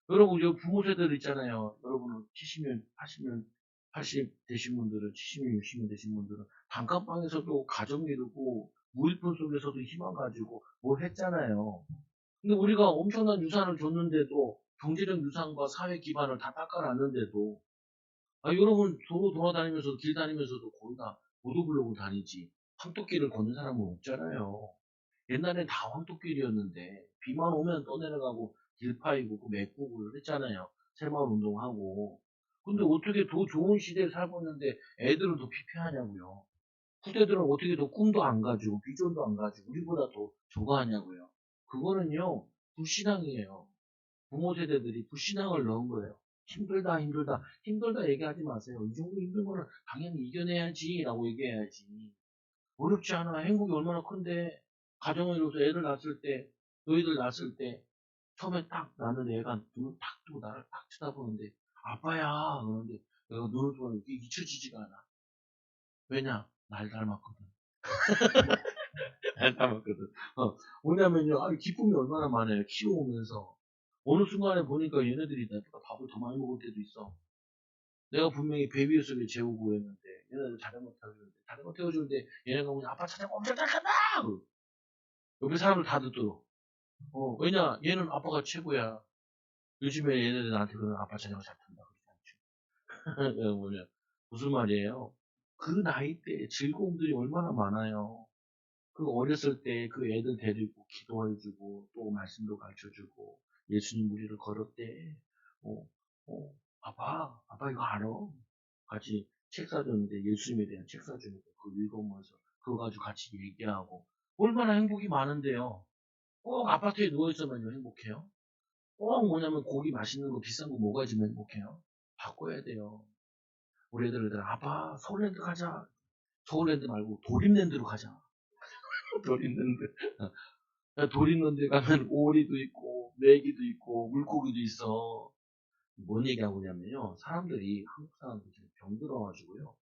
여러분, 여기 부모 세대들 있잖아요. 여러분은 70년, 80년, 80 되신 분들은, 70년, 60년 되신 분들은, 단칸방에서도 가정 이루고, 무일푼 속에서도 희망 가지고, 뭘 했잖아요. 근데 우리가 엄청난 유산을 줬는데도, 경제적 유산과 사회 기반을 다 닦아놨는데도, 여러분, 도로 돌아다니면서도, 길 다니면서도 거의 다 보도블록을 다니지, 황토길을 걷는 사람은 없잖아요. 옛날엔 다 황토길이었는데, 비만 오면 떠내려가고, 길 파이고, 그 메꾸고 했잖아요. 새마을 운동하고. 근데 어떻게 더 좋은 시대에 살고 있는데, 애들은 더 피폐하냐고요. 후대들은 어떻게 더 꿈도 안 가지고, 비전도 안 가지고, 우리보다 더 저거 하냐고요. 그거는요, 불신앙이에요. 부모 세대들이 불신앙을 넣은 거예요. 힘들다, 힘들다. 힘들다 얘기하지 마세요. 이 정도 힘든 거는 당연히 이겨내야지, 라고 얘기해야지. 어렵지 않아. 행복이 얼마나 큰데, 가정을 이루어서 애를 낳았을 때, 너희들 낳았을 때, 처음에 딱 낳는 애가 눈을 탁 뜨고 나를 딱 쳐다보는데, 아빠야. 그러는데, 내가 눈을 뜨고 이게 잊혀지지가 않아. 왜냐? 날 닮았거든. 날 닮았거든. 뭐냐면요, 기쁨이 얼마나 많아요. 키워오면서. 어느 순간에 보니까 얘네들이 나보다 밥을 더 많이 먹을 때도 있어. 내가 분명히 배 위에서 재우고 했는데, 얘네들 자전거 태워주는데, 자전거 태워주는데, 얘네가 그냥 아빠 자전거 엄청 잘 탄다! 옆에 사람들 다 듣도록. 왜냐, 얘는 아빠가 최고야. 요즘에 얘네들 나한테 그러는 아빠 자전거 잘 탄다. 그러지 않죠. 뭐냐, 무슨 말이에요? 그 나이 때 즐거움들이 얼마나 많아요. 그 어렸을 때 그 애들 데리고 기도해주고, 또 말씀도 가르쳐주고, 예수님 무리를 걸었대. 어, 아빠 이거 알아? 같이 책 사줬는데, 예수님에 대한 책 사주니까 그거 읽으면서, 그거 가지고 같이 얘기하고, 얼마나 행복이 많은데요. 꼭 아파트에 누워있으면 행복해요? 꼭 뭐냐면 고기 맛있는 거 비싼 거 먹어야지만 행복해요? 바꿔야 돼요. 우리 애들 아빠 서울랜드 가자. 서울랜드 말고 도림랜드로 가자. 도림랜드. 도림랜드 가면 오리도 있고 메기도 있고 물고기도 있어. 뭔 얘기하고 있냐면요. 사람들이 한국 사람들이 좀 병들어가지고요.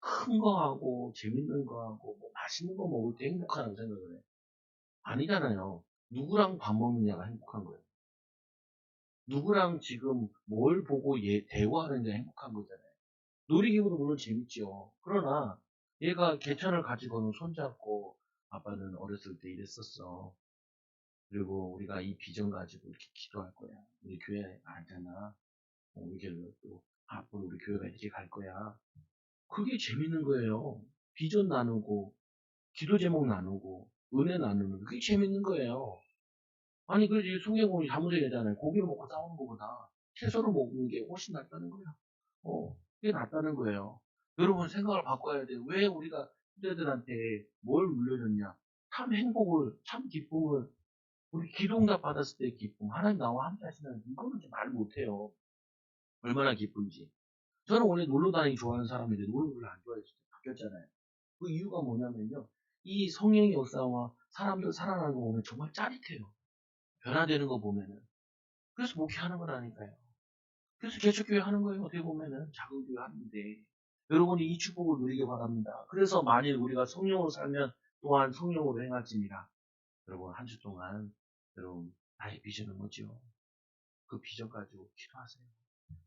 큰 거 하고 재밌는 거 하고 뭐 맛있는 거 먹을 때 행복하다고 생각을 해. 아니잖아요. 누구랑 밥 먹느냐가 행복한 거예요. 누구랑 지금 뭘 보고 대화하는 게 행복한 거잖아요. 놀이기구도 물론 재밌죠. 그러나 얘가 개천을 가지고는 손잡고 아빠는 어렸을 때 이랬었어. 그리고 우리가 이 비전 가지고 이렇게 기도할 거야. 우리 교회 알잖아. 우리 교회 또 앞으로 우리 교회가 이렇게 갈 거야. 그게 재밌는 거예요. 비전 나누고 기도 제목 나누고 은혜 나누는 그게 재밌는 거예요. 아니 그러지 성경공이 사무소이잖아요. 고기를 먹고 싸우는 것보다 채소를 먹는 게 훨씬 낫다는 거야. 그게 낫다는 거예요. 여러분 생각을 바꿔야 돼요. 왜 우리가 후대들한테 뭘 물려줬냐? 참 행복을, 참 기쁨을, 우리 기도응답 받았을 때의 기쁨, 하나님 나와 함께 하시는 이거는 말 못해요. 얼마나 기쁜지. 저는 원래 놀러 다니기 좋아하는 사람인데 놀러 별로 안 좋아해서 바뀌었잖아요. 그 이유가 뭐냐면요. 이 성령의 역사와 사람들 살아나는 거 보면 정말 짜릿해요. 변화되는 거 보면은. 그래서 목회하는 거라니까요. 그래서 개척교회 하는 거예요. 어떻게 보면은 작은 교회 하는데 여러분이 이 축복을 누리기 바랍니다. 그래서 만일 우리가 성령으로 살면 또한 성령으로 행할지니라. 여러분 한 주 동안 여러분 나의 비전은 뭐죠? 그 비전 가지고 기도하세요.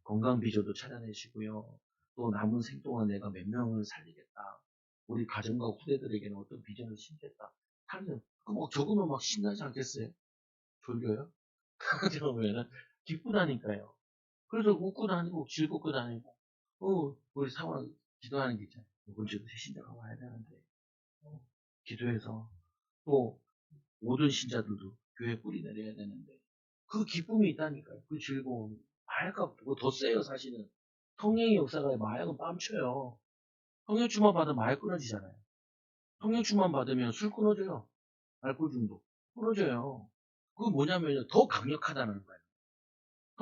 건강 비전도 찾아내시고요. 또 남은 생 동안 내가 몇 명을 살리겠다. 우리 가정과 후대들에게는 어떤 비전을 심겠다. 하면 그뭐 적으면 막 신나지 않겠어요? 졸려요? 그러면은 기쁘다니까요. 그래서 웃고 다니고 즐겁고 다니고 우리 상황 기도하는 게 있잖아요. 이번 주도 새신자가 와야 되는데 기도해서 또 모든 신자들도 교회 뿌리 내려야 되는데 그 기쁨이 있다니까요. 그 즐거움이 마약하고 그거 더 세요 사실은. 성령의 역사가 마약은 뺨쳐요. 성령 충만 받으면 마약 끊어지잖아요. 성령 충만 받으면 술 끊어져요. 알코올 중독 끊어져요. 그건 뭐냐면요 더 강력하다는 거예요.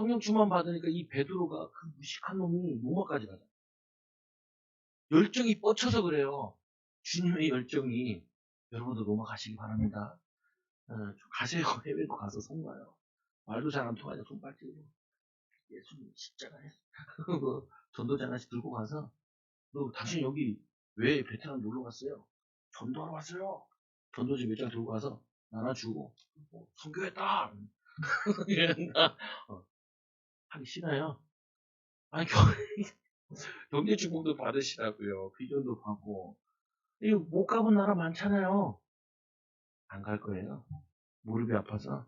성령 충만 받으니까 이 베드로가 그 무식한 놈이 로마까지 가자. 열정이 뻗쳐서 그래요. 주님의 열정이. 여러분도 로마 가시기 바랍니다. 가세요. 해외도 가서 선가요. 말도 잘 안 통하냐 손발찌고. 예수님 십자가에 전도자 하나씩 들고 가서 너 당신 여기 왜 베트남 놀러 갔어요? 전도하러 왔어요. 전도지 몇 장 들고 가서 나눠주고 선교했다. 이런다. 하기 싫어요. 아니 경제 축복도 받으시라고요. 비전도 받고. 이거 못 가본 나라 많잖아요. 안 갈 거예요. 무릎이 아파서.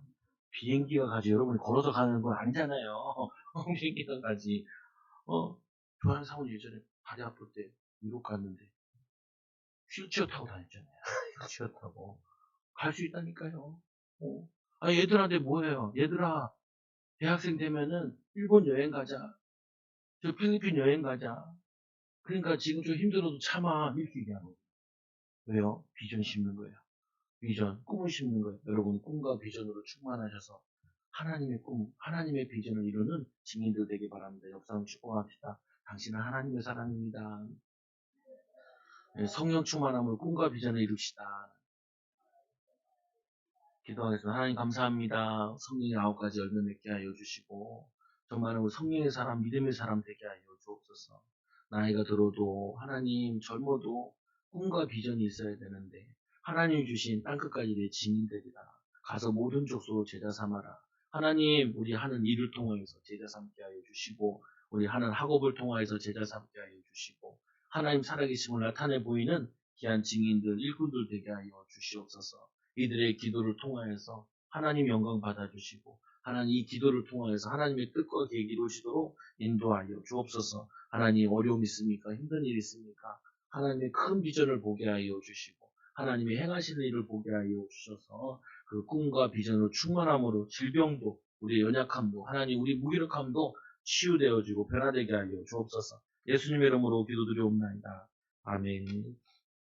비행기가 가지. 여러분이 걸어서 가는 건 아니잖아요. 비행기가 가지. 조한 사원 예전에 다리 아플 때 유럽 갔는데 휠체어 타고 다녔잖아요. 휠체어 타고. 갈 수 있다니까요. 아니 얘들한테 뭐예요? 얘들아 대학생 되면은 일본 여행 가자. 저 필리핀 여행 가자. 그러니까 지금 좀 힘들어도 참아. 이렇게 얘기하는 거예요. 왜요? 비전 심는 거예요. 비전, 꿈을 심는 거예요. 여러분 꿈과 비전으로 충만하셔서 하나님의 꿈, 하나님의 비전을 이루는 증인들 되기 바랍니다. 역사를 축복합시다. 당신은 하나님의 사랑입니다. 성령 충만함으로 꿈과 비전을 이룹시다. 기도하겠습니다. 하나님 감사합니다. 성령의 9가지 열매 맺게 하여 주시고 정말 성령의 사람, 믿음의 사람 되게 하여 주옵소서. 나이가 들어도 하나님 젊어도 꿈과 비전이 있어야 되는데 하나님 주신 땅끝까지 내 증인되리라. 가서 모든 족속으로 제자 삼아라. 하나님 우리 하는 일을 통하여서 제자 삼게 하여 주시고 우리 하는 학업을 통하여서 제자 삼게 하여 주시고 하나님 살아계심을 나타내 보이는 귀한 증인들, 일꾼들 되게 하여 주시옵소서. 이들의 기도를 통하여서 하나님 영광 받아주시고 하나님 이 기도를 통하여서 하나님의 뜻과 계획이 이루어지도록 인도하여 주옵소서. 하나님 어려움 있습니까? 힘든 일 있습니까? 하나님의 큰 비전을 보게 하여 주시고 하나님의 행하시는 일을 보게 하여 주셔서 그 꿈과 비전으로 충만함으로 질병도 우리의 연약함도 하나님 우리 무기력함도 치유되어지고 변화되게 하여 주옵소서. 예수님의 이름으로 기도드리옵나이다. 아멘.